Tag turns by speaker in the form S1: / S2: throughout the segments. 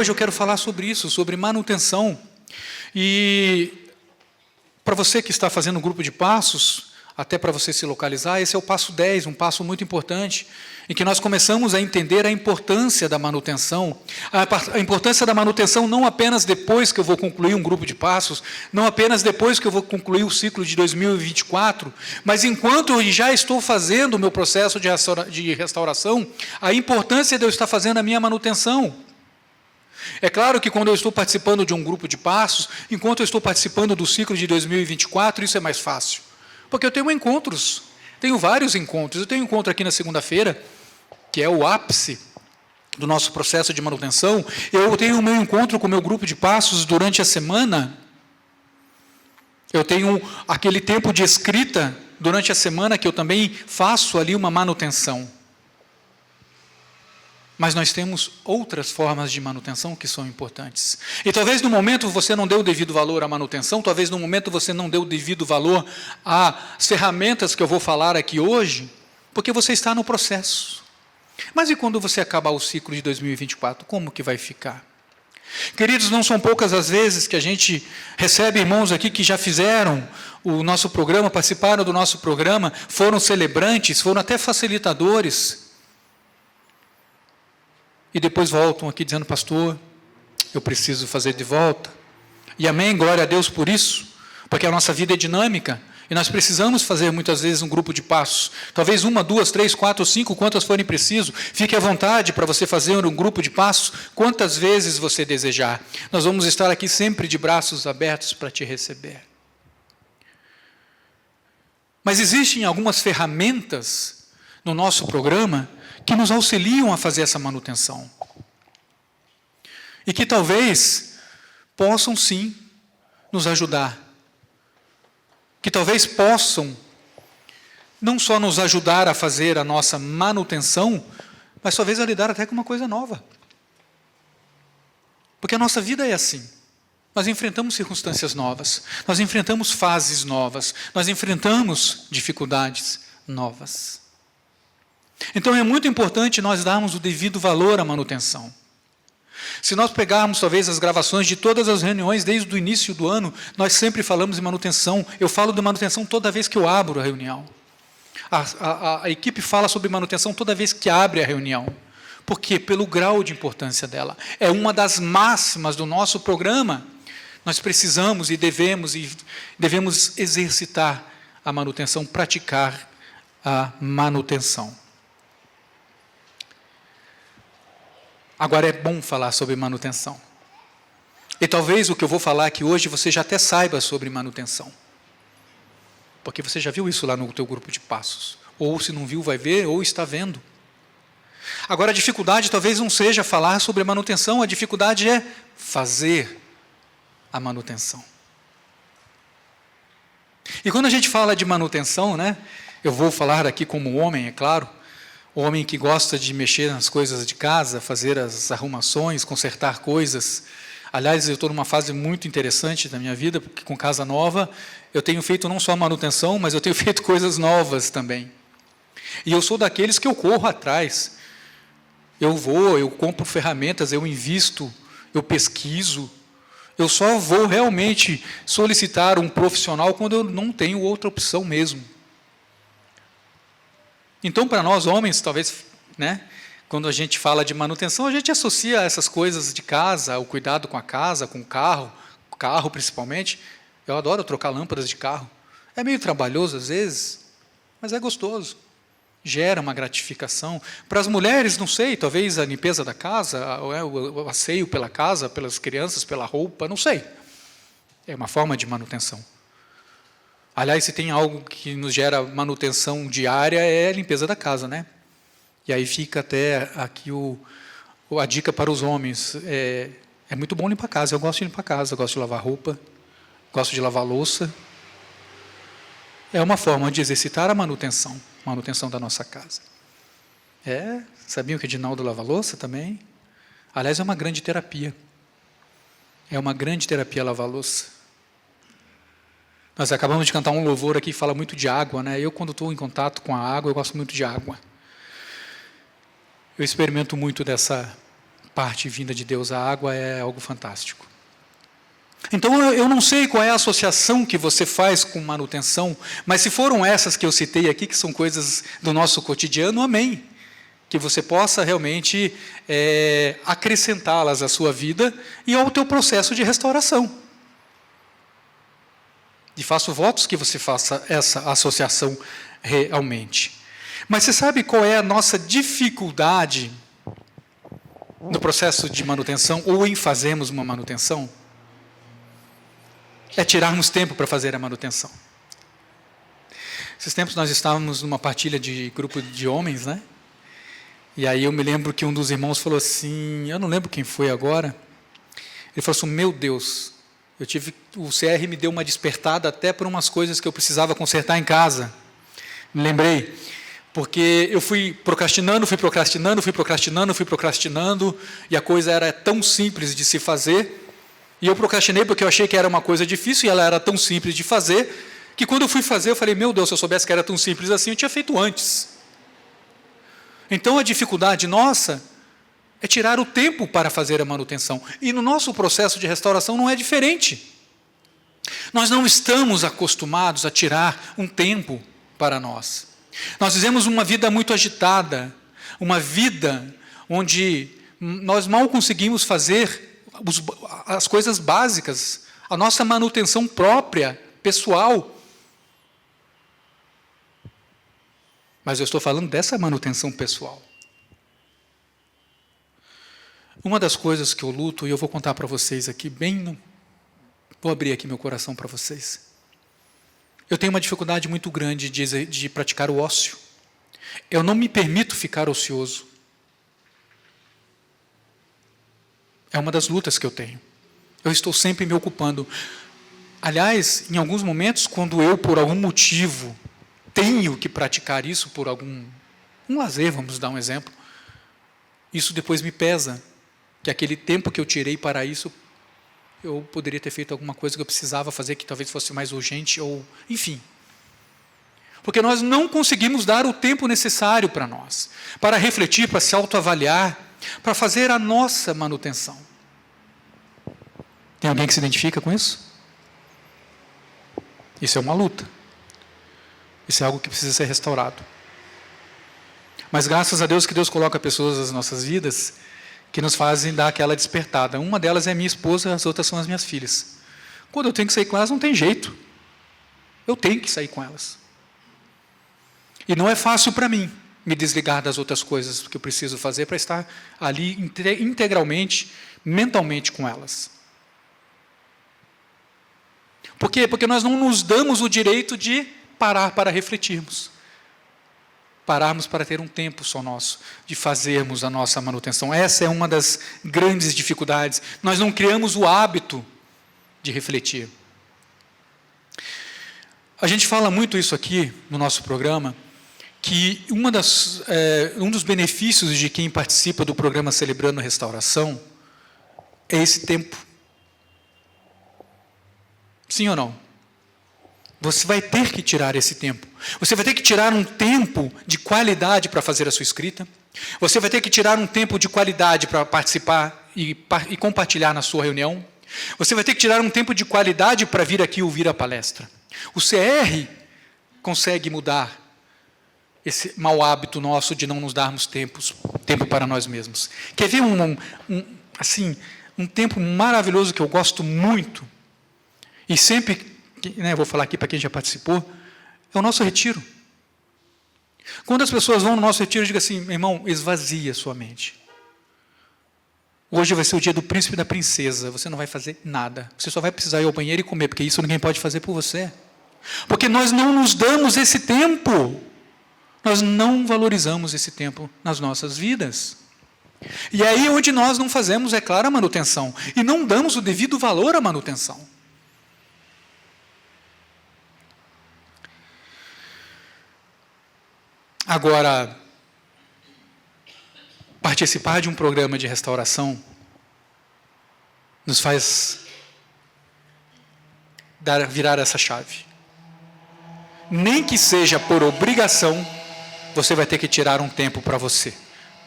S1: hoje eu quero falar sobre isso, sobre manutenção. E para você que está fazendo um grupo de passos, até para você se localizar, esse é o passo 10, um passo muito importante, em que nós começamos a entender a importância da manutenção. A importância da manutenção não apenas depois que eu vou concluir um grupo de passos, não apenas depois que eu vou concluir o ciclo de 2024, mas enquanto eu já estou fazendo o meu processo de restauração, a importância de eu estar fazendo a minha manutenção. É claro que quando eu estou participando de um grupo de passos, enquanto eu estou participando do ciclo de 2024, isso é mais fácil. Porque eu tenho encontros, tenho vários encontros. Eu tenho um encontro aqui na segunda-feira, que é o ápice do nosso processo de manutenção. Eu tenho o meu encontro com o meu grupo de passos durante a semana. Eu tenho aquele tempo de escrita durante a semana que eu também faço ali uma manutenção. Mas nós temos outras formas de manutenção que são importantes. E talvez no momento você não deu o devido valor à manutenção, talvez no momento você não deu o devido valor às ferramentas que eu vou falar aqui hoje, porque você está no processo. Mas e quando você acabar o ciclo de 2024, como que vai ficar? Queridos, não são poucas as vezes que a gente recebe irmãos aqui que já fizeram o nosso programa, participaram do nosso programa, foram celebrantes, foram até facilitadores, e depois voltam aqui dizendo, pastor, eu preciso fazer de volta. E amém, glória a Deus por isso, porque a nossa vida é dinâmica, e nós precisamos fazer muitas vezes um grupo de passos, talvez 1, 2, 3, 4, 5, quantas forem preciso. Fique à vontade para você fazer um grupo de passos, quantas vezes você desejar. Nós vamos estar aqui sempre de braços abertos para te receber. Mas existem algumas ferramentas no nosso programa que nos auxiliam a fazer essa manutenção. E que talvez possam sim nos ajudar. Que talvez possam não só nos ajudar a fazer a nossa manutenção, mas talvez a lidar até com uma coisa nova. Porque a nossa vida é assim. Nós enfrentamos circunstâncias novas, nós enfrentamos fases novas, nós enfrentamos dificuldades novas. Então é muito importante nós darmos o devido valor à manutenção. Se nós pegarmos talvez as gravações de todas as reuniões desde o início do ano, nós sempre falamos de manutenção. Eu falo de manutenção toda vez que eu abro a reunião. A equipe fala sobre manutenção toda vez que abre a reunião. Por quê? Pelo grau de importância dela. É uma das máximas do nosso programa. Nós precisamos e devemos exercitar a manutenção, praticar a manutenção. Agora é bom falar sobre manutenção. E talvez o que eu vou falar aqui hoje você já até saiba sobre manutenção. Porque você já viu isso lá no teu grupo de passos. Ou se não viu, vai ver, ou está vendo. Agora a dificuldade talvez não seja falar sobre manutenção, a dificuldade é fazer a manutenção. E quando a gente fala de manutenção, né, eu vou falar aqui como homem, é claro, o homem que gosta de mexer nas coisas de casa, fazer as arrumações, consertar coisas. Aliás, eu estou numa fase muito interessante da minha vida, porque com casa nova, eu tenho feito não só manutenção, mas eu tenho feito coisas novas também. E eu sou daqueles que eu corro atrás. Eu compro ferramentas, eu invisto, eu pesquiso. Eu só vou realmente solicitar um profissional quando eu não tenho outra opção mesmo. Então, para nós homens, talvez, né, quando a gente fala de manutenção, a gente associa essas coisas de casa, o cuidado com a casa, com o carro principalmente. Eu adoro trocar lâmpadas de carro. É meio trabalhoso às vezes, mas é gostoso. Gera uma gratificação. Para as mulheres, não sei, talvez a limpeza da casa, o asseio pela casa, pelas crianças, pela roupa, não sei. É uma forma de manutenção. Aliás, se tem algo que nos gera manutenção diária, é a limpeza da casa, né? E aí fica até aqui a dica para os homens. É muito bom limpar a casa, eu gosto de limpar a casa, eu gosto de lavar roupa, gosto de lavar louça. É uma forma de exercitar a manutenção da nossa casa. Sabiam que Edinaldo lava louça também? Aliás, é uma grande terapia. É uma grande terapia lavar louça. Nós acabamos de cantar um louvor aqui que fala muito de água, né? Eu, quando estou em contato com a água, eu gosto muito de água. Eu experimento muito dessa parte vinda de Deus, a água é algo fantástico. Então, eu não sei qual é a associação que você faz com manutenção, mas se foram essas que eu citei aqui, que são coisas do nosso cotidiano, amém. Que você possa realmente acrescentá-las à sua vida e ao teu processo de restauração. E faço votos que você faça essa associação realmente. Mas você sabe qual é a nossa dificuldade no processo de manutenção, ou em fazermos uma manutenção? É tirarmos tempo para fazer a manutenção. Esses tempos nós estávamos numa partilha de grupo de homens, né? E aí eu me lembro que um dos irmãos falou assim, eu não lembro quem foi agora, ele falou assim, meu Deus, o CR me deu uma despertada até por umas coisas que eu precisava consertar em casa. Me lembrei, porque eu fui procrastinando, e a coisa era tão simples de se fazer, e eu procrastinei porque eu achei que era uma coisa difícil, e ela era tão simples de fazer, que quando eu fui fazer, eu falei, meu Deus, se eu soubesse que era tão simples assim, eu tinha feito antes. Então, a dificuldade nossa é tirar o tempo para fazer a manutenção. E no nosso processo de restauração não é diferente. Nós não estamos acostumados a tirar um tempo para nós. Nós vivemos uma vida muito agitada, uma vida onde nós mal conseguimos fazer as coisas básicas, a nossa manutenção própria, pessoal. Mas eu estou falando dessa manutenção pessoal. Uma das coisas que eu luto, e eu vou contar para vocês aqui, vou abrir aqui meu coração para vocês. Eu tenho uma dificuldade muito grande de praticar o ócio. Eu não me permito ficar ocioso. É uma das lutas que eu tenho. Eu estou sempre me ocupando. Aliás, em alguns momentos, quando eu, por algum motivo, tenho que praticar isso por um lazer, vamos dar um exemplo, isso depois me pesa, que aquele tempo que eu tirei para isso, eu poderia ter feito alguma coisa que eu precisava fazer, que talvez fosse mais urgente, ou enfim. Porque nós não conseguimos dar o tempo necessário para nós, para refletir, para se autoavaliar, para fazer a nossa manutenção. Tem alguém que se identifica com isso? Isso é uma luta. Isso é algo que precisa ser restaurado. Mas graças a Deus que Deus coloca pessoas nas nossas vidas que nos fazem dar aquela despertada. Uma delas é minha esposa, as outras são as minhas filhas. Quando eu tenho que sair com elas, não tem jeito. Eu tenho que sair com elas. E não é fácil para mim me desligar das outras coisas que eu preciso fazer para estar ali integralmente, mentalmente com elas. Por quê? Porque nós não nos damos o direito de parar para refletirmos. Pararmos para ter um tempo só nosso, de fazermos a nossa manutenção. Essa é uma das grandes dificuldades. Nós não criamos o hábito de refletir. A gente fala muito isso aqui no nosso programa, que um dos benefícios de quem participa do programa Celebrando a Restauração é esse tempo. Sim ou não? Você vai ter que tirar esse tempo. Você vai ter que tirar um tempo de qualidade para fazer a sua escrita. Você vai ter que tirar um tempo de qualidade para participar e compartilhar na sua reunião. Você vai ter que tirar um tempo de qualidade para vir aqui ouvir a palestra. O CR consegue mudar esse mau hábito nosso de não nos darmos tempo para nós mesmos. Quer ver um tempo maravilhoso que eu gosto muito? E sempre, vou falar aqui para quem já participou, é o nosso retiro. Quando as pessoas vão no nosso retiro, eu digo assim, meu irmão, esvazia sua mente. Hoje vai ser o dia do príncipe e da princesa, você não vai fazer nada. Você só vai precisar ir ao banheiro e comer, porque isso ninguém pode fazer por você. Porque nós não nos damos esse tempo. Nós não valorizamos esse tempo nas nossas vidas. E aí onde nós não fazemos, é claro, a manutenção. E não damos o devido valor à manutenção. Agora, participar de um programa de restauração nos faz virar essa chave. Nem que seja por obrigação, você vai ter que tirar um tempo para você,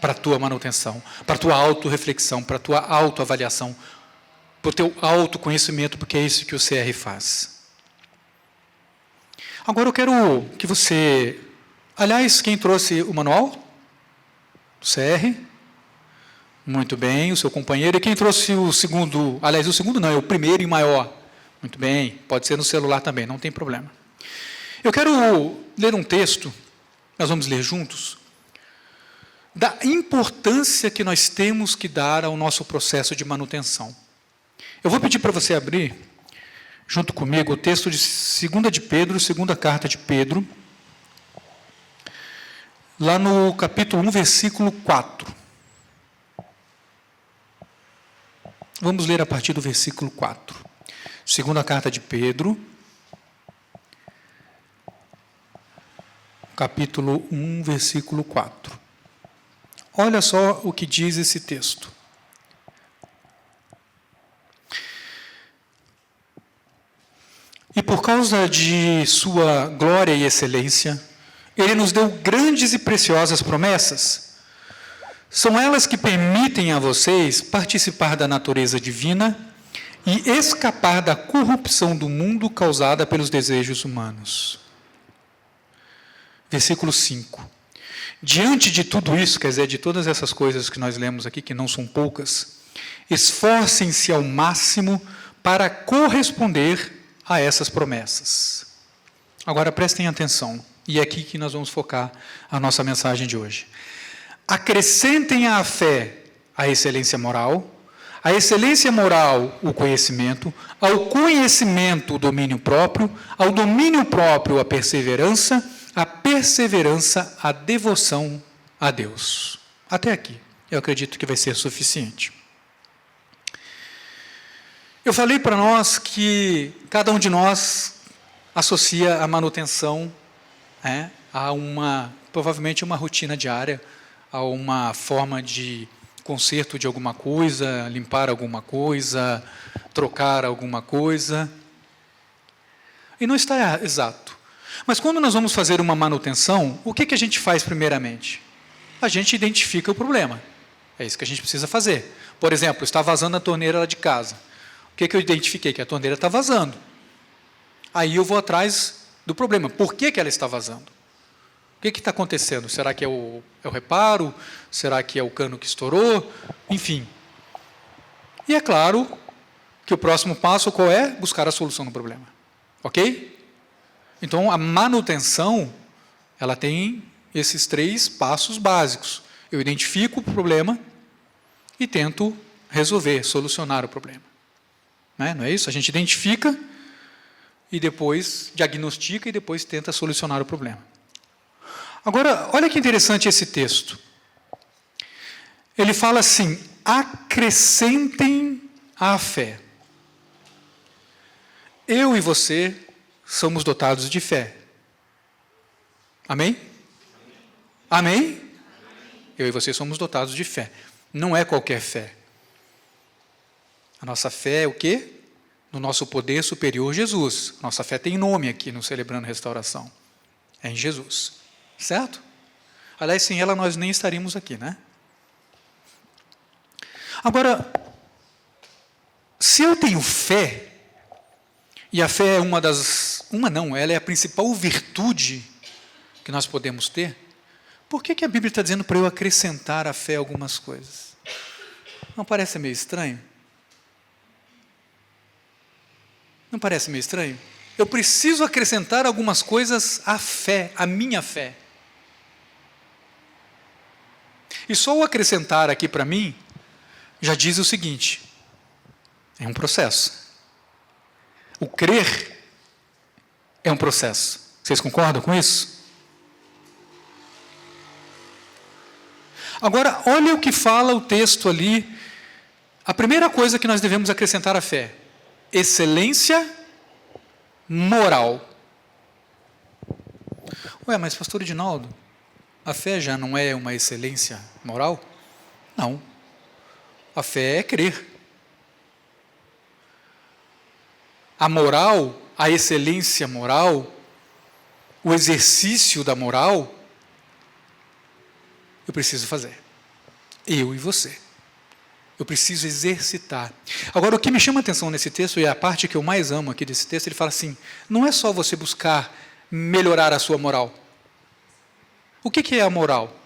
S1: para a tua manutenção, para a tua autorreflexão, para a tua autoavaliação, para o teu autoconhecimento, porque é isso que o CR faz. Agora eu quero que você... Aliás, quem trouxe o manual? Do CR? Muito bem, o seu companheiro. E quem trouxe o segundo? Aliás, o segundo não, é o primeiro e maior. Muito bem, pode ser no celular também, não tem problema. Eu quero ler um texto, nós vamos ler juntos, da importância que nós temos que dar ao nosso processo de manutenção. Eu vou pedir para você abrir, junto comigo, o texto de 2 de Pedro, segunda carta de Pedro, lá no capítulo 1, versículo 4. Vamos ler a partir do versículo 4. Segunda carta de Pedro, capítulo 1, versículo 4. Olha só o que diz esse texto. E por causa de sua glória e excelência, Ele nos deu grandes e preciosas promessas. São elas que permitem a vocês participar da natureza divina e escapar da corrupção do mundo causada pelos desejos humanos. Versículo 5. Diante de tudo isso, quer dizer, de todas essas coisas que nós lemos aqui, que não são poucas, esforcem-se ao máximo para corresponder a essas promessas. Agora prestem atenção, e é aqui que nós vamos focar a nossa mensagem de hoje. Acrescentem à fé a excelência moral, a excelência moral o conhecimento, ao conhecimento o domínio próprio, ao domínio próprio a perseverança a devoção a Deus. Até aqui, eu acredito que vai ser suficiente. Eu falei para nós que cada um de nós associa a manutenção a provavelmente uma rotina diária, a uma forma de conserto de alguma coisa, limpar alguma coisa, trocar alguma coisa. E não está exato. Mas quando nós vamos fazer uma manutenção, o que a gente faz primeiramente? A gente identifica o problema. É isso que a gente precisa fazer. Por exemplo, está vazando a torneira lá de casa. O que eu identifiquei? Que a torneira está vazando. Aí eu vou atrás do problema. Por que ela está vazando? O que está acontecendo? Será que é o reparo? Será que é o cano que estourou? Enfim. E é claro que o próximo passo qual é? Buscar a solução do problema. Ok? Então, a manutenção, ela tem esses 3 passos básicos. Eu identifico o problema e tento resolver, solucionar o problema. Não é isso? A gente identifica e depois diagnostica e depois tenta solucionar o problema. Agora, olha que interessante esse texto. Ele fala assim, acrescentem à fé. Eu e você somos dotados de fé. Amém? Amém? Eu e você somos dotados de fé. Não é qualquer fé. A nossa fé é o quê? No nosso poder superior, Jesus. Nossa fé tem nome aqui no Celebrando Restauração. É em Jesus. Certo? Aliás, sem ela nós nem estaríamos aqui, né? Agora, se eu tenho fé, e a fé é ela é a principal virtude que nós podemos ter, por que a Bíblia está dizendo para eu acrescentar à fé algumas coisas? Não parece meio estranho? Não parece meio estranho? Eu preciso acrescentar algumas coisas à fé, à minha fé. E só o acrescentar aqui para mim, já diz o seguinte, é um processo. O crer é um processo. Vocês concordam com isso? Agora, olha o que fala o texto ali. A primeira coisa que nós devemos acrescentar à fé. Excelência moral. Ué, mas pastor Edinaldo, a fé já não é uma excelência moral? Não. A fé é crer. A moral, a excelência moral, o exercício da moral, eu preciso fazer. Eu e você. Eu preciso exercitar. Agora, o que me chama a atenção nesse texto, e é a parte que eu mais amo aqui desse texto, ele fala assim, não é só você buscar melhorar a sua moral. O que é a moral?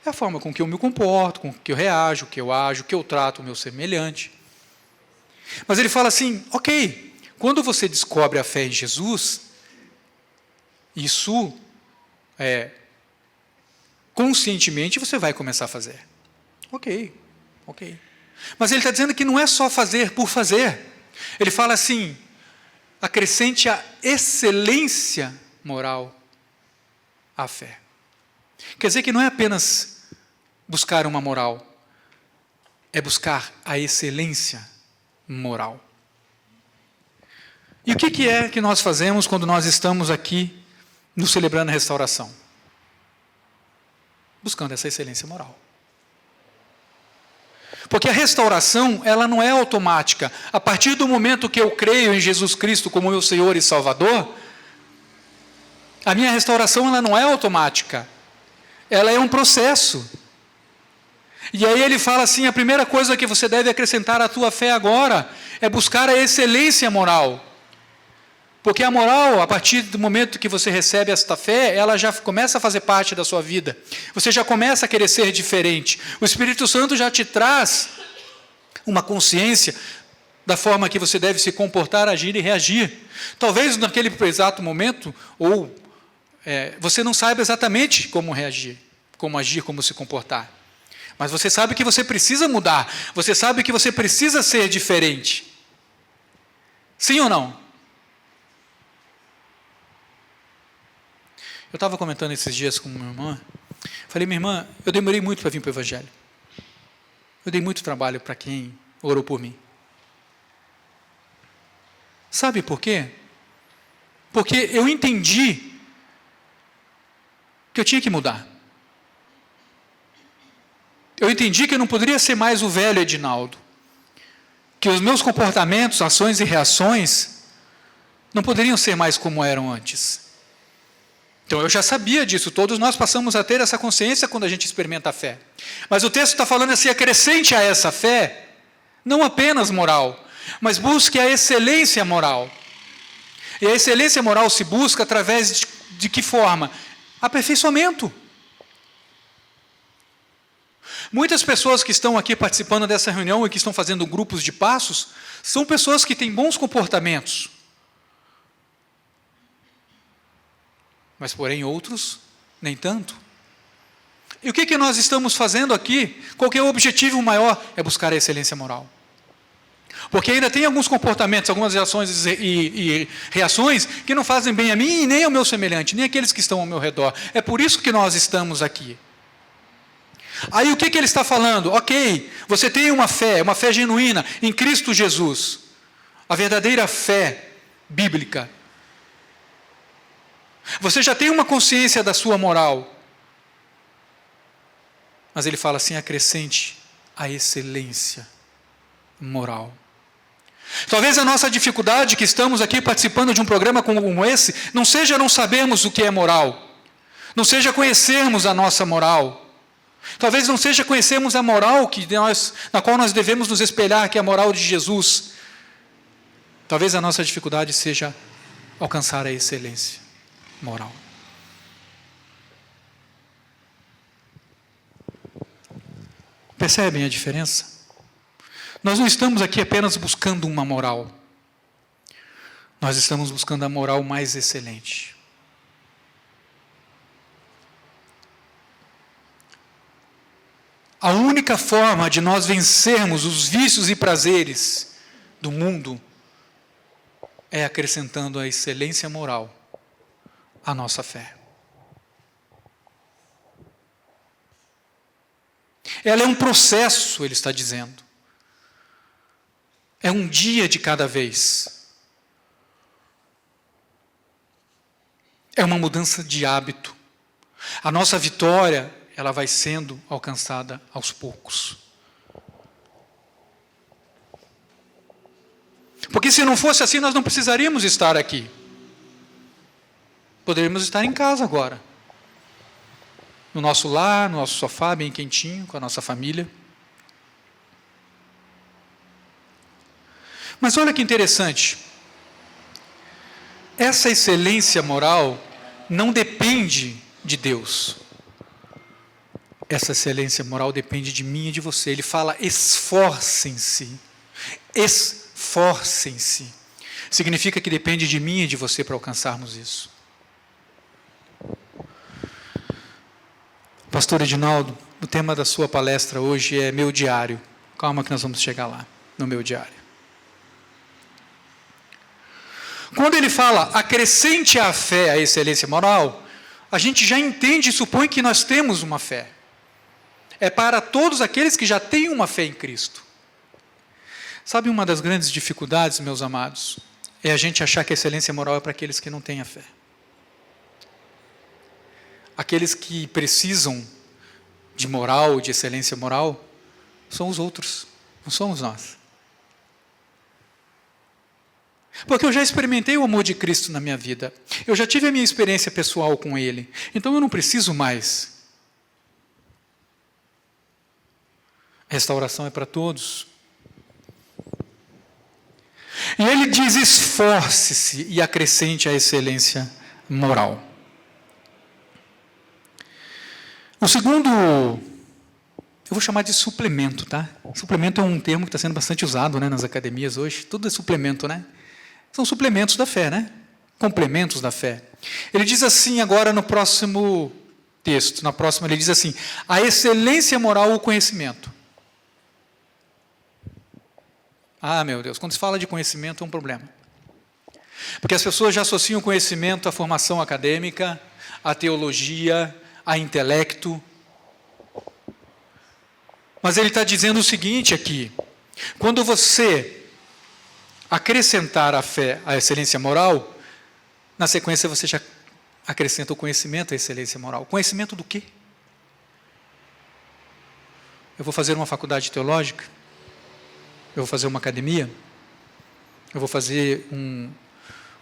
S1: É a forma com que eu me comporto, com que eu reajo, que eu ajo, que eu trato o meu semelhante. Mas ele fala assim, ok, quando você descobre a fé em Jesus, isso conscientemente você vai começar a fazer. Ok. Mas ele está dizendo que não é só fazer por fazer. Ele fala assim, acrescente a excelência moral à fé. Quer dizer que não é apenas buscar uma moral, é buscar a excelência moral. E o que é que nós fazemos quando nós estamos aqui no Celebrando a Restauração? Buscando essa excelência moral. Porque a restauração, ela não é automática. A partir do momento que eu creio em Jesus Cristo como meu Senhor e Salvador, a minha restauração ela não é automática. Ela é um processo. E aí ele fala assim, a primeira coisa que você deve acrescentar à tua fé agora é buscar a excelência moral. Porque a moral, a partir do momento que você recebe esta fé, ela já começa a fazer parte da sua vida. Você já começa a querer ser diferente. O Espírito Santo já te traz uma consciência da forma que você deve se comportar, agir e reagir. Talvez naquele exato momento, você não saiba exatamente como reagir, como agir, como se comportar. Mas você sabe que você precisa mudar. Você sabe que você precisa ser diferente. Sim ou não? Eu estava comentando esses dias com minha irmã. Falei, minha irmã, eu demorei muito para vir para o Evangelho. Eu dei muito trabalho para quem orou por mim. Sabe por quê? Porque eu entendi que eu tinha que mudar. Eu entendi que eu não poderia ser mais o velho Edinaldo. Que os meus comportamentos, ações e reações não poderiam ser mais como eram antes. Então eu já sabia disso, todos nós passamos a ter essa consciência quando a gente experimenta a fé. Mas o texto está falando assim, acrescente a essa fé, não apenas moral, mas busque a excelência moral. E a excelência moral se busca através de que forma? Aperfeiçoamento. Muitas pessoas que estão aqui participando dessa reunião e que estão fazendo grupos de passos, são pessoas que têm bons comportamentos. Mas, porém, outros, nem tanto. E o que nós estamos fazendo aqui? Qual que é o objetivo maior? É buscar a excelência moral. Porque ainda tem alguns comportamentos, algumas ações e reações que não fazem bem a mim e nem ao meu semelhante, nem aqueles que estão ao meu redor. É por isso que nós estamos aqui. Aí o que ele está falando? Ok, você tem uma fé genuína em Cristo Jesus. A verdadeira fé bíblica. Você já tem uma consciência da sua moral. Mas ele fala assim, acrescente a excelência moral. Talvez a nossa dificuldade que estamos aqui participando de um programa como esse, não seja não sabermos o que é moral. Não seja conhecermos a nossa moral. Talvez não seja conhecermos a moral na qual nós devemos nos espelhar, que é a moral de Jesus. Talvez a nossa dificuldade seja alcançar a excelência moral. Percebem a diferença? Nós não estamos aqui apenas buscando uma moral. Nós estamos buscando a moral mais excelente. A única forma de nós vencermos os vícios e prazeres do mundo é acrescentando a excelência moral à nossa fé. Ela é um processo, ele está dizendo. É um dia de cada vez. É uma mudança de hábito. A nossa vitória, ela vai sendo alcançada aos poucos. Porque se não fosse assim, nós não precisaríamos estar aqui. Poderíamos estar em casa agora. no nosso lar, no nosso sofá, bem quentinho, com a nossa família. Mas olha que interessante, essa excelência moral não depende de Deus. Essa excelência moral depende de mim e de você. Ele fala, esforcem-se. Esforcem-se. Significa que depende de mim e de você para alcançarmos isso. Pastor Edinaldo, o tema da sua palestra hoje é meu diário. Calma que nós vamos chegar lá, no meu diário. Quando ele fala, acrescente à fé a excelência moral, a gente já entende e supõe que nós temos uma fé. É para todos aqueles que já têm uma fé em Cristo. Sabe, uma das grandes dificuldades, meus amados, é a gente achar que a excelência moral é para aqueles que não têm a fé. Aqueles que precisam de moral, de excelência moral, são os outros, não somos nós. Porque eu já experimentei o amor de Cristo na minha vida. Eu já tive a minha experiência pessoal com Ele. Então eu não preciso mais. Restauração é para todos. E ele diz, esforce-se e acrescente a excelência moral. O segundo, eu vou chamar de suplemento, tá? Suplemento é um termo que está sendo bastante usado, né, nas academias hoje. Tudo é suplemento, né? São suplementos da fé, né? Complementos da fé. Ele diz assim agora no próximo texto, na próxima ele diz assim, a excelência moral, o conhecimento. Ah, meu Deus, quando se fala de conhecimento é um problema. Porque as pessoas já associam conhecimento à formação acadêmica, à teologia, a intelecto. Mas ele está dizendo o seguinte aqui, quando você acrescentar a fé à excelência moral, na sequência você já acrescenta o conhecimento à excelência moral. Conhecimento do quê? Eu vou fazer uma faculdade teológica? Eu vou fazer uma academia? Eu vou fazer um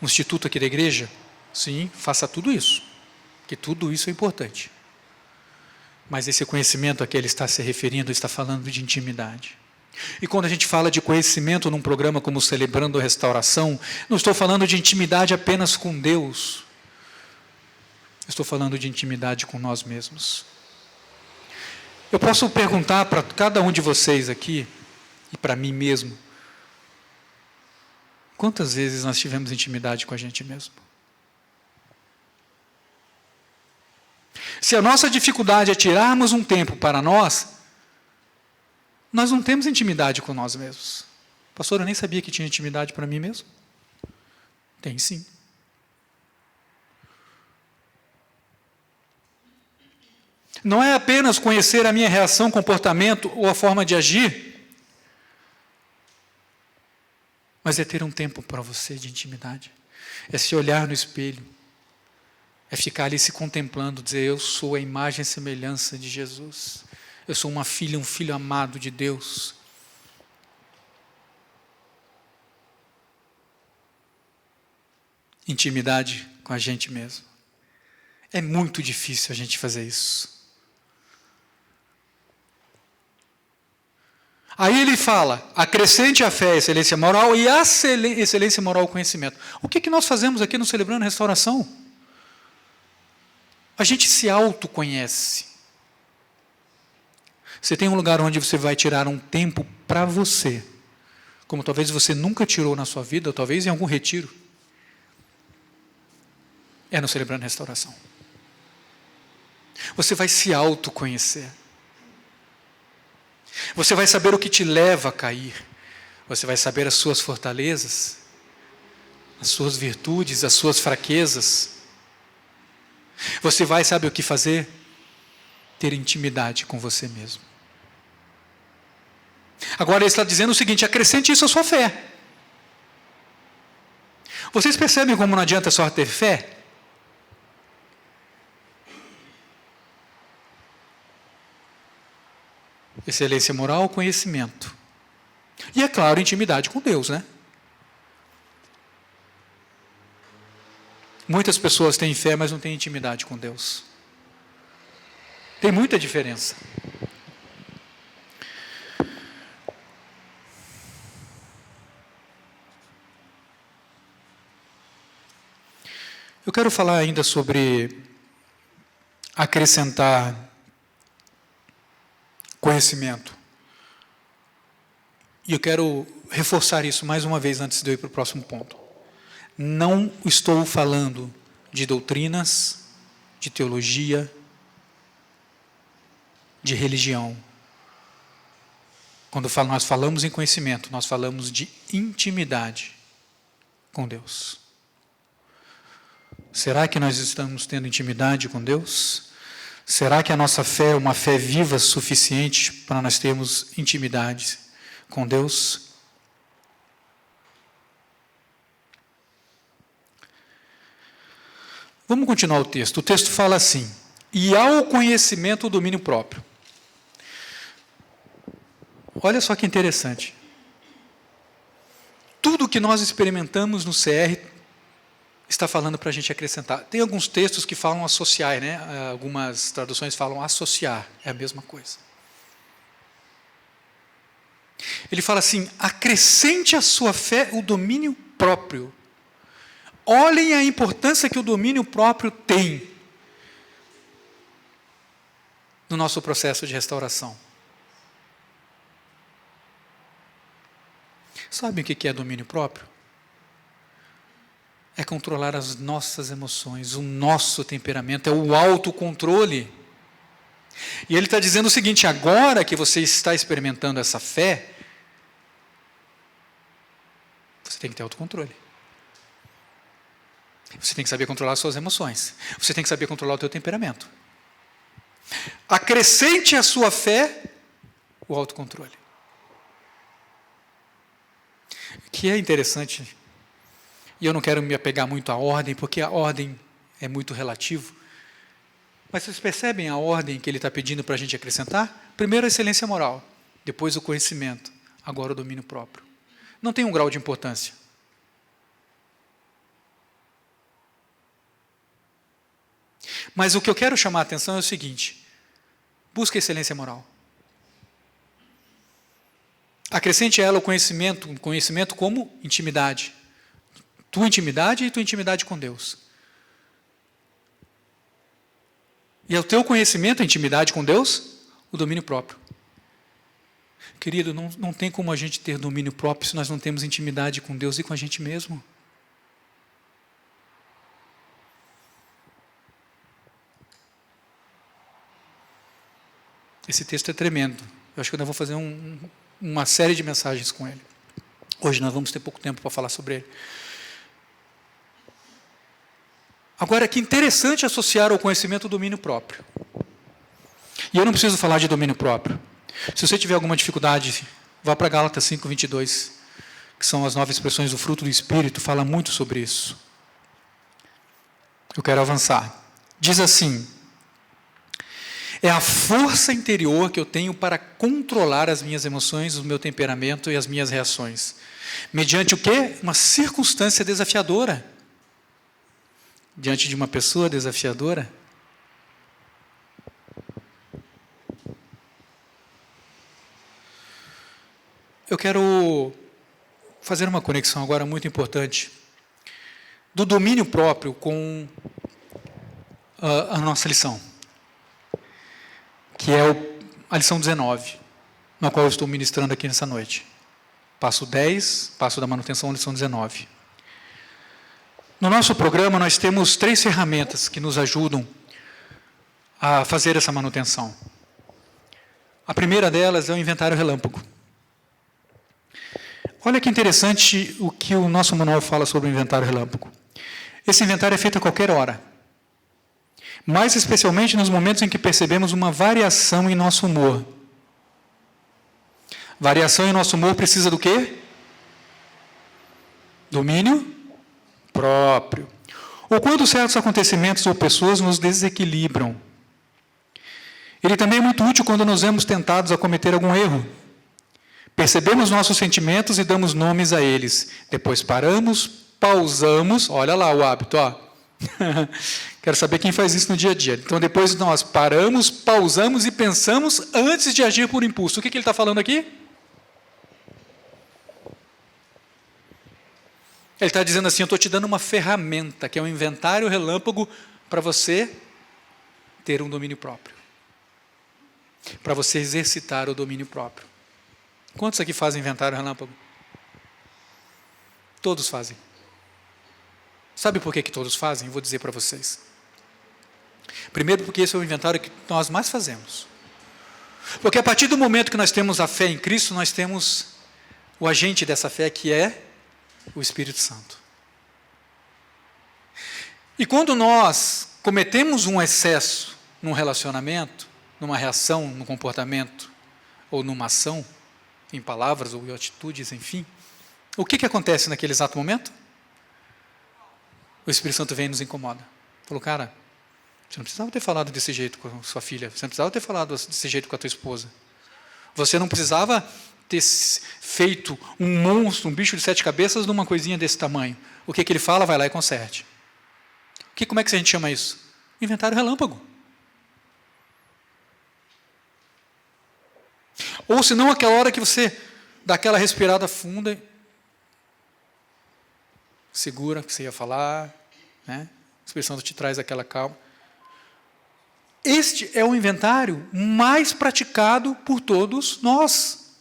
S1: instituto aqui da igreja? Sim, faça tudo isso, que tudo isso é importante. Mas esse conhecimento a que ele está se referindo, está falando de intimidade. E quando a gente fala de conhecimento num programa como Celebrando a Restauração, não estou falando de intimidade apenas com Deus. Estou falando de intimidade com nós mesmos. Eu posso perguntar para cada um de vocês aqui, e para mim mesmo, quantas vezes nós tivemos intimidade com a gente mesmo? Se a nossa dificuldade é tirarmos um tempo para nós não temos intimidade com nós mesmos. Pastor, eu nem sabia que tinha intimidade para mim mesmo. Tem sim. Não é apenas conhecer a minha reação, comportamento ou a forma de agir, mas é ter um tempo para você de intimidade. É se olhar no espelho. É ficar ali se contemplando, dizer, eu sou a imagem e semelhança de Jesus. Eu sou uma filha, um filho amado de Deus. Intimidade com a gente mesmo. É muito difícil a gente fazer isso. Aí ele fala, acrescente a fé, a excelência moral e a excelência moral, o conhecimento. O que nós fazemos aqui no Celebrando a Restauração? A gente se autoconhece. Você tem um lugar onde você vai tirar um tempo para você, como talvez você nunca tirou na sua vida, ou talvez em algum retiro. É no Celebrando a Restauração. Você vai se autoconhecer. Você vai saber o que te leva a cair. Você vai saber as suas fortalezas, as suas virtudes, as suas fraquezas. Você vai saber o que fazer? Ter intimidade com você mesmo. Agora ele está dizendo o seguinte, acrescente isso à sua fé. Vocês percebem como não adianta só ter fé? Excelência moral, conhecimento. E é claro, intimidade com Deus, né? Muitas pessoas têm fé, mas não têm intimidade com Deus. Tem muita diferença. Eu quero falar ainda sobre acrescentar conhecimento. E eu quero reforçar isso mais uma vez antes de eu ir para o próximo ponto. Não estou falando de doutrinas, de teologia, de religião. Quando nós falamos em conhecimento, nós falamos de intimidade com Deus. Será que nós estamos tendo intimidade com Deus? Será que a nossa fé é uma fé viva suficiente para nós termos intimidade com Deus? Vamos continuar o texto. O texto fala assim: e ao conhecimento o domínio próprio. Olha só que interessante. Tudo que nós experimentamos no CR está falando para a gente acrescentar. Tem alguns textos que falam associar, né? Algumas traduções falam associar, é a mesma coisa. Ele fala assim: acrescente à sua fé o domínio próprio. Olhem a importância que o domínio próprio tem no nosso processo de restauração. Sabe o que é domínio próprio? É controlar as nossas emoções, o nosso temperamento, é o autocontrole. E ele está dizendo o seguinte: agora que você está experimentando essa fé, você tem que ter autocontrole. Você tem que saber controlar as suas emoções. Você tem que saber controlar o teu temperamento. Acrescente à sua fé o autocontrole. O que é interessante, e eu não quero me apegar muito à ordem, porque a ordem é muito relativo, mas vocês percebem a ordem que ele está pedindo para a gente acrescentar? Primeiro a excelência moral, depois o conhecimento, agora o domínio próprio. Não tem um grau de importância. Mas o que eu quero chamar a atenção é o seguinte: busca excelência moral. Acrescente a ela o conhecimento como intimidade. Tua intimidade e tua intimidade com Deus. E ao teu conhecimento, a intimidade com Deus, o domínio próprio. Querido, não tem como a gente ter domínio próprio se nós não temos intimidade com Deus e com a gente mesmo. Esse texto é tremendo. Eu acho que eu vou fazer uma série de mensagens com ele. Hoje nós vamos ter pouco tempo para falar sobre ele. Agora, que interessante associar ao conhecimento o domínio próprio. E eu não preciso falar de domínio próprio. Se você tiver alguma dificuldade, vá para Gálatas 5:22, que são as 9 expressões do fruto do Espírito, fala muito sobre isso. Eu quero avançar. Diz assim: é a força interior que eu tenho para controlar as minhas emoções, o meu temperamento e as minhas reações. Mediante o quê? Uma circunstância desafiadora. Diante de uma pessoa desafiadora. Eu quero fazer uma conexão agora muito importante do domínio próprio com a nossa lição, que é a lição 19, na qual eu estou ministrando aqui nessa noite. Passo 10, passo da manutenção, lição 19. No nosso programa, nós temos 3 ferramentas que nos ajudam a fazer essa manutenção. A primeira delas é o inventário relâmpago. Olha que interessante o que o nosso manual fala sobre o inventário relâmpago. Esse inventário é feito a qualquer hora, mais especialmente nos momentos em que percebemos uma variação em nosso humor. Variação em nosso humor precisa do quê? Domínio próprio. Ou quando certos acontecimentos ou pessoas nos desequilibram. Ele também é muito útil quando nos vemos tentados a cometer algum erro. Percebemos nossos sentimentos e damos nomes a eles. Depois paramos, pausamos, olha lá o hábito, ó. Quero saber quem faz isso no dia a dia. Então, depois nós paramos, pausamos e pensamos antes de agir por impulso. O que ele está falando aqui? Ele está dizendo assim, eu estou te dando uma ferramenta, que é um inventário relâmpago, para você ter um domínio próprio. Para você exercitar o domínio próprio. Quantos aqui fazem inventário relâmpago? Todos fazem. Sabe por que todos fazem? Vou dizer para vocês. Primeiro, porque esse é o inventário que nós mais fazemos. Porque a partir do momento que nós temos a fé em Cristo, nós temos o agente dessa fé, que é o Espírito Santo. E quando nós cometemos um excesso num relacionamento, numa reação, num comportamento, ou numa ação, em palavras ou em atitudes, enfim, o que acontece naquele exato momento? O Espírito Santo vem e nos incomoda. Falou, cara, você não precisava ter falado desse jeito com a sua filha, você não precisava ter falado desse jeito com a tua esposa. Você não precisava ter feito um monstro, um bicho de 7 cabeças numa coisinha desse tamanho. O que ele fala? Vai lá e conserte. Como é que a gente chama isso? Inventário relâmpago. Ou se não, aquela hora que você dá aquela respirada funda, segura o que você ia falar, né? A Espírito Santo te traz aquela calma. Este é o inventário mais praticado por todos nós.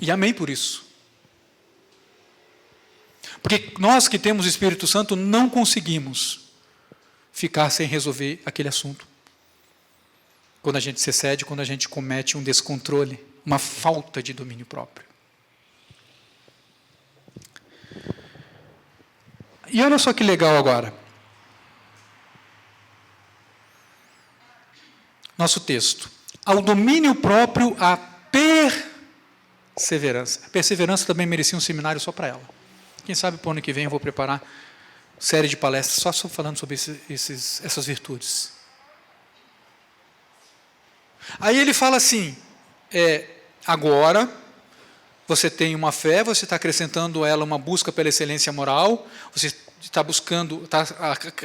S1: E amém por isso. Porque nós que temos o Espírito Santo não conseguimos ficar sem resolver aquele assunto. Quando a gente se excede, quando a gente comete um descontrole, uma falta de domínio próprio. E olha só que legal agora. Nosso texto. Ao domínio próprio, a perseverança. A perseverança também merecia um seminário só para ela. Quem sabe para o ano que vem eu vou preparar série de palestras só falando sobre essas virtudes. Aí ele fala assim, agora você tem uma fé, você está acrescentando a ela uma busca pela excelência moral, você está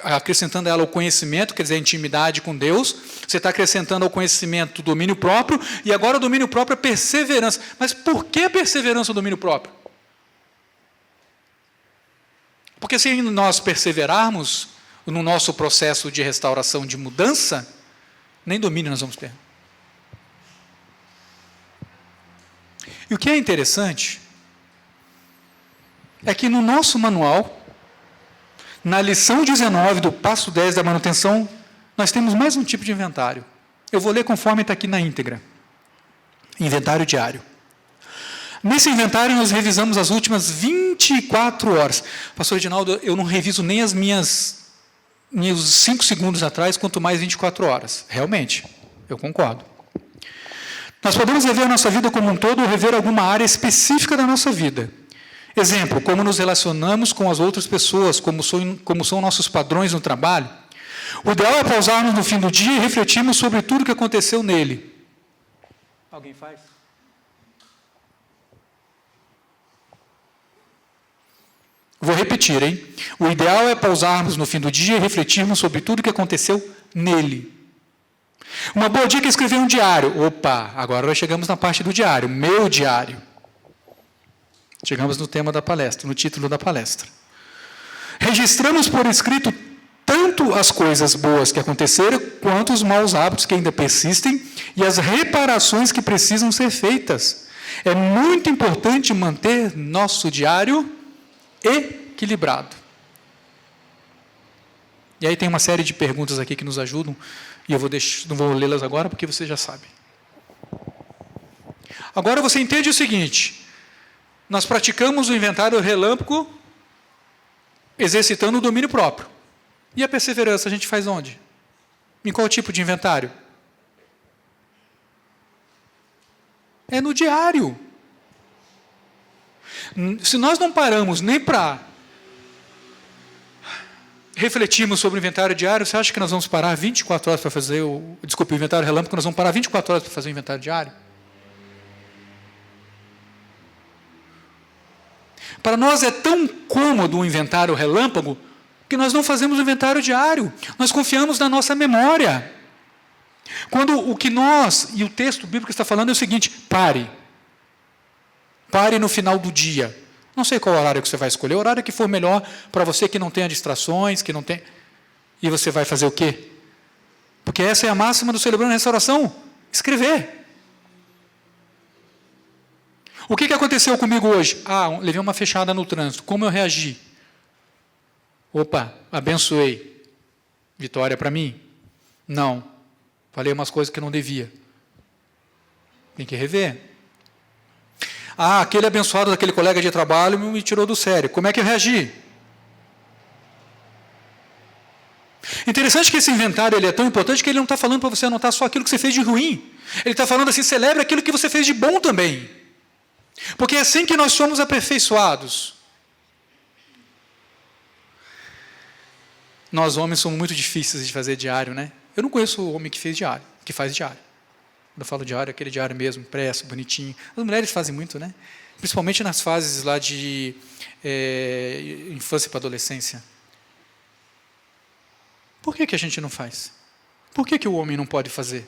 S1: acrescentando a ela o conhecimento, quer dizer, a intimidade com Deus, você está acrescentando ao conhecimento o domínio próprio, e agora o domínio próprio é perseverança. Mas por que a perseverança o domínio próprio? Porque se nós perseverarmos no nosso processo de restauração, de mudança, nem domínio nós vamos ter. E o que é interessante é que no nosso manual, na lição 19 do passo 10 da manutenção, nós temos mais um tipo de inventário. Eu vou ler conforme está aqui na íntegra. Inventário diário. Nesse inventário nós revisamos as últimas 24 horas. Pastor Edinaldo, eu não reviso nem as meus 5 segundos atrás, quanto mais 24 horas. Realmente, eu concordo. Nós podemos rever a nossa vida como um todo ou rever alguma área específica da nossa vida. Exemplo, como nos relacionamos com as outras pessoas, como são nossos padrões no trabalho. O ideal é pausarmos no fim do dia e refletirmos sobre tudo o que aconteceu nele. Alguém faz? Vou repetir, hein? O ideal é pausarmos no fim do dia e refletirmos sobre tudo o que aconteceu nele. Uma boa dica é escrever um diário. Opa, agora nós chegamos na parte do diário, meu diário. Chegamos no tema da palestra, no título da palestra. Registramos por escrito tanto as coisas boas que aconteceram, quanto os maus hábitos que ainda persistem e as reparações que precisam ser feitas. É muito importante manter nosso diário equilibrado. E aí tem uma série de perguntas aqui que nos ajudam, e eu não vou lê-las agora, porque você já sabe. Agora você entende o seguinte, nós praticamos o inventário relâmpago, exercitando o domínio próprio. E a perseverança a gente faz onde? Em qual tipo de inventário? É no diário. Se nós não paramos nem para refletirmos sobre o inventário diário, você acha que nós vamos parar 24 horas para fazer o inventário relâmpago, nós vamos parar 24 horas para fazer o inventário diário? Para nós é tão cômodo o inventário relâmpago que nós não fazemos o inventário diário. Nós confiamos na nossa memória. Quando o que nós, e o texto bíblico está falando é o seguinte: pare. Pare no final do dia. Não sei qual horário que você vai escolher, o horário que for melhor para você, que não tenha distrações, que não tem. E você vai fazer o quê? Porque essa é a máxima do Celebrando a Restauração: escrever. O que aconteceu comigo hoje? Levei uma fechada no trânsito. Como eu reagi? Opa, abençoei. Vitória para mim? Não. Falei umas coisas que não devia. Tem que rever. Aquele abençoado daquele colega de trabalho me tirou do sério. Como é que eu reagi? Interessante que esse inventário ele é tão importante que ele não está falando para você anotar só aquilo que você fez de ruim. Ele está falando assim: celebre aquilo que você fez de bom também. Porque é assim que nós somos aperfeiçoados. Nós homens somos muito difíceis de fazer diário, né? Eu não conheço o homem que faz diário. Quando eu falo diário, aquele diário mesmo, impresso, bonitinho. As mulheres fazem muito, né? Principalmente nas fases lá de infância para adolescência. Por que a gente não faz? Por que o homem não pode fazer?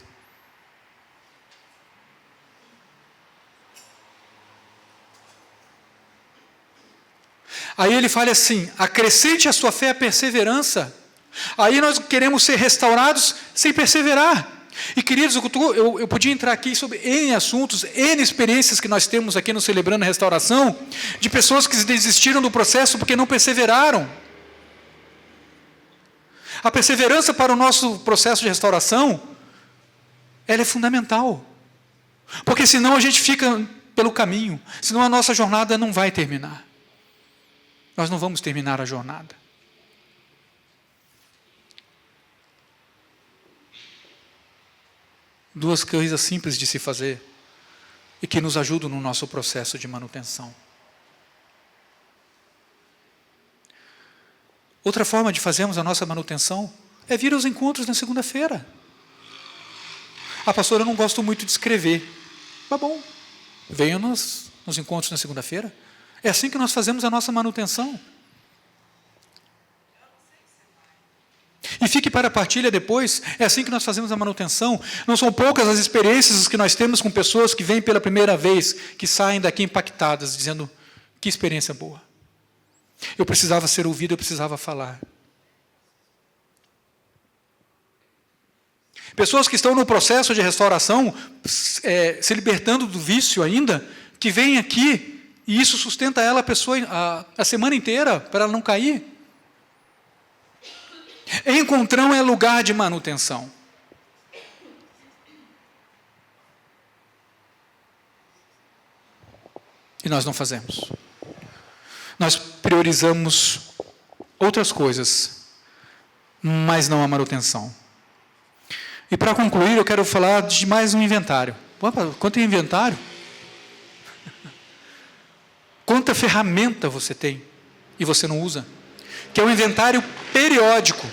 S1: Aí ele fala assim: acrescente a sua fé a perseverança. Aí nós queremos ser restaurados sem perseverar. E queridos, eu podia entrar aqui sobre N assuntos, N experiências que nós temos aqui no Celebrando a Restauração, de pessoas que desistiram do processo porque não perseveraram. A perseverança para o nosso processo de restauração, ela é fundamental. Porque senão a gente fica pelo caminho, senão a nossa jornada não vai terminar. Nós não vamos terminar a jornada. Duas coisas simples de se fazer e que nos ajudam no nosso processo de manutenção. Outra forma de fazermos a nossa manutenção é vir aos encontros na segunda-feira. Pastora, eu não gosto muito de escrever. Tá bom, venham nos encontros na segunda-feira. É assim que nós fazemos a nossa manutenção. E fique para a partilha depois. É assim que nós fazemos a manutenção. Não são poucas as experiências que nós temos com pessoas que vêm pela primeira vez, que saem daqui impactadas, dizendo: que experiência boa. Eu precisava ser ouvido, eu precisava falar. Pessoas que estão no processo de restauração, se libertando do vício ainda, que vêm aqui, e isso sustenta ela a semana inteira, para ela não cair. Encontrão é lugar de manutenção. E nós não fazemos. Nós priorizamos outras coisas, mas não a manutenção. E para concluir, eu quero falar de mais um inventário. Opa, quanto inventário? Quanta ferramenta você tem e você não usa? Que é um inventário periódico.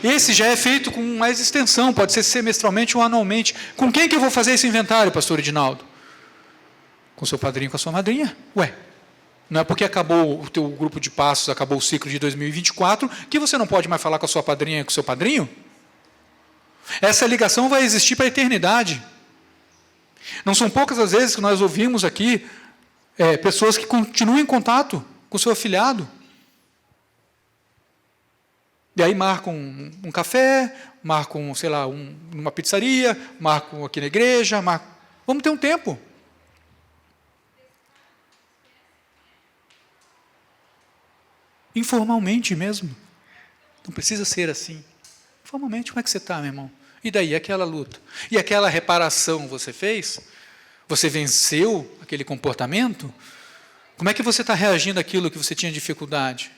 S1: Esse já é feito com mais extensão, pode ser semestralmente ou anualmente. Com quem que eu vou fazer esse inventário, pastor Edinaldo? Com seu padrinho, com a sua madrinha? Não é porque acabou o teu grupo de passos, acabou o ciclo de 2024, que você não pode mais falar com a sua padrinha e com o seu padrinho? Essa ligação vai existir para a eternidade. Não são poucas as vezes que nós ouvimos aqui pessoas que continuam em contato com o seu afilhado. E aí marcam um café, marcam, sei lá, uma pizzaria, marcam aqui na igreja, vamos ter um tempo. Informalmente mesmo. Não precisa ser assim. Informalmente, como é que você está, meu irmão? E daí, aquela luta? E aquela reparação você fez? Você venceu aquele comportamento? Como é que você está reagindo àquilo que você tinha dificuldade?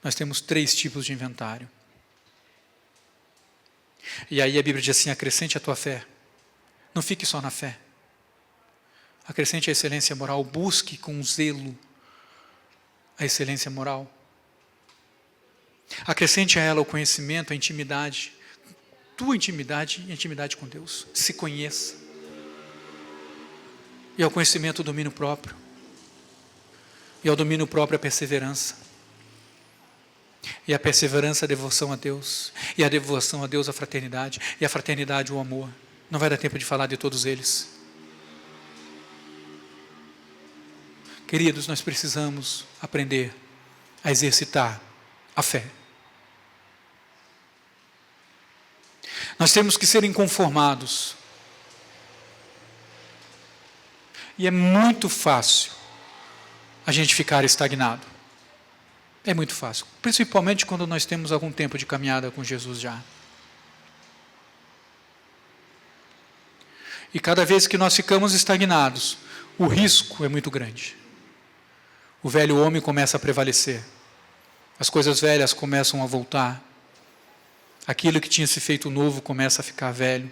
S1: Nós temos 3 tipos de inventário. E aí a Bíblia diz assim: acrescente a tua fé. Não fique só na fé. Acrescente a excelência moral. Busque com zelo a excelência moral. Acrescente a ela o conhecimento, a intimidade. tua intimidade e intimidade com Deus. Se conheça. E ao conhecimento o domínio próprio. E ao domínio próprio a perseverança. E a perseverança a devoção a Deus. E a devoção a Deus a fraternidade. E a fraternidade o amor. Não vai dar tempo de falar de todos eles. Queridos, nós precisamos aprender a exercitar a fé. Nós temos que ser inconformados. E é muito fácil a gente ficar estagnado. É muito fácil. Principalmente quando nós temos algum tempo de caminhada com Jesus já. E cada vez que nós ficamos estagnados, o risco é muito grande. O velho homem começa a prevalecer. As coisas velhas começam a voltar. Aquilo que tinha se feito novo começa a ficar velho.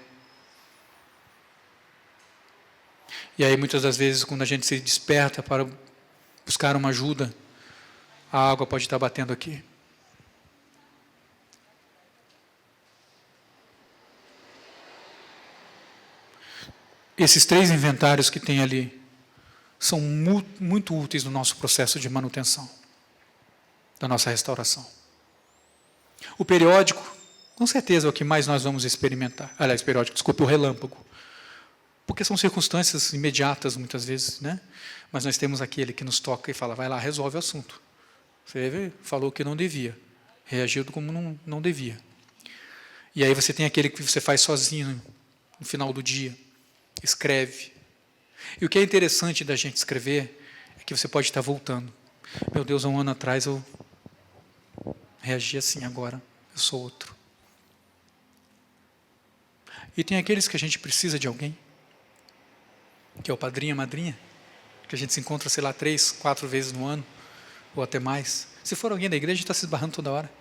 S1: E aí muitas das vezes quando a gente se desperta para buscar uma ajuda, a água pode estar batendo aqui. Esses 3 inventários que tem ali são muito úteis no nosso processo de manutenção, da nossa restauração. O periódico, com certeza, é o que mais nós vamos experimentar. Aliás, o relâmpago. Porque são circunstâncias imediatas, muitas vezes, né? Mas nós temos aquele que nos toca e fala, vai lá, resolve o assunto. Você falou que não devia, reagiu como não devia. E aí você tem aquele que você faz sozinho, no final do dia, escreve. E o que é interessante da gente escrever, é que você pode estar voltando. Meu Deus, há um ano atrás eu reagi assim, agora eu sou outro. E tem aqueles que a gente precisa de alguém, que é o padrinho, a madrinha, que a gente se encontra, 3, 4 vezes no ano, ou até mais. Se for alguém da igreja, a gente está se esbarrando toda hora.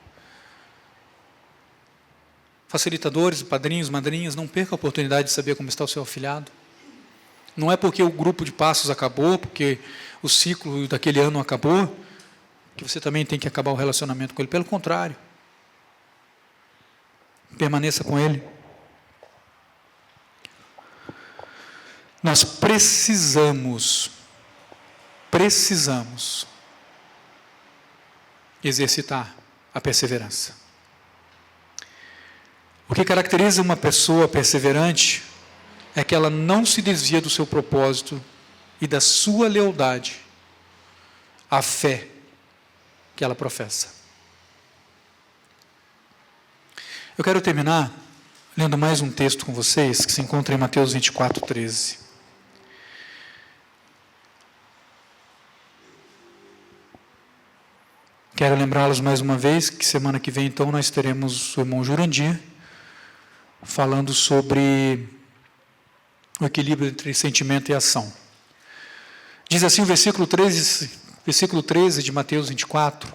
S1: Facilitadores, padrinhos, madrinhas, não perca a oportunidade de saber como está o seu afilhado. Não é porque o grupo de passos acabou, porque o ciclo daquele ano acabou, que você também tem que acabar o relacionamento com ele. Pelo contrário. Permaneça com ele. Nós precisamos exercitar a perseverança. O que caracteriza uma pessoa perseverante é que ela não se desvia do seu propósito e da sua lealdade à fé que ela professa. Eu quero terminar lendo mais um texto com vocês, que se encontra em Mateus 24, 13. Quero lembrá-los mais uma vez que semana que vem, então, nós teremos o irmão Jurandir falando sobre o equilíbrio entre sentimento e ação. Diz assim o versículo 13 de Mateus 24: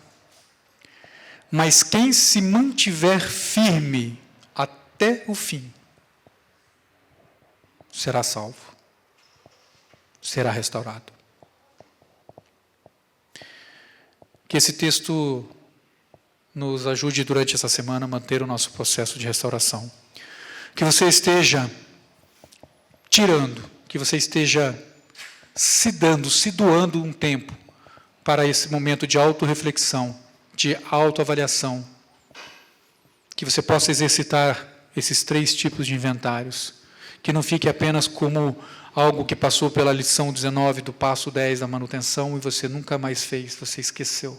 S1: mas quem se mantiver firme até o fim, será salvo, será restaurado. Que esse texto nos ajude durante essa semana a manter o nosso processo de restauração. Que você esteja que você esteja se doando um tempo para esse momento de autorreflexão, de autoavaliação. Que você possa exercitar esses 3 tipos de inventários. Que não fique apenas como algo que passou pela lição 19 do passo 10 da manutenção e você nunca mais fez, você esqueceu.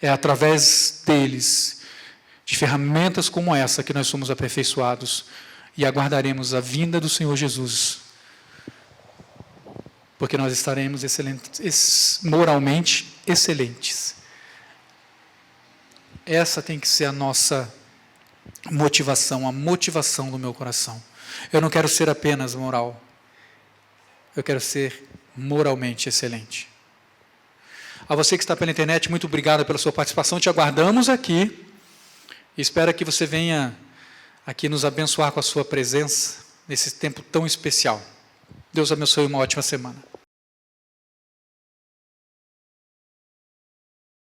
S1: É através deles, de ferramentas como essa, que nós somos aperfeiçoados e aguardaremos a vinda do Senhor Jesus. Porque nós estaremos moralmente excelentes. Essa tem que ser a nossa motivação, a motivação do meu coração. Eu não quero ser apenas moral. Eu quero ser moralmente excelente. A você que está pela internet, muito obrigado pela sua participação. Te aguardamos aqui. Espero que você venha aqui nos abençoar com a sua presença nesse tempo tão especial. Deus abençoe, uma ótima semana.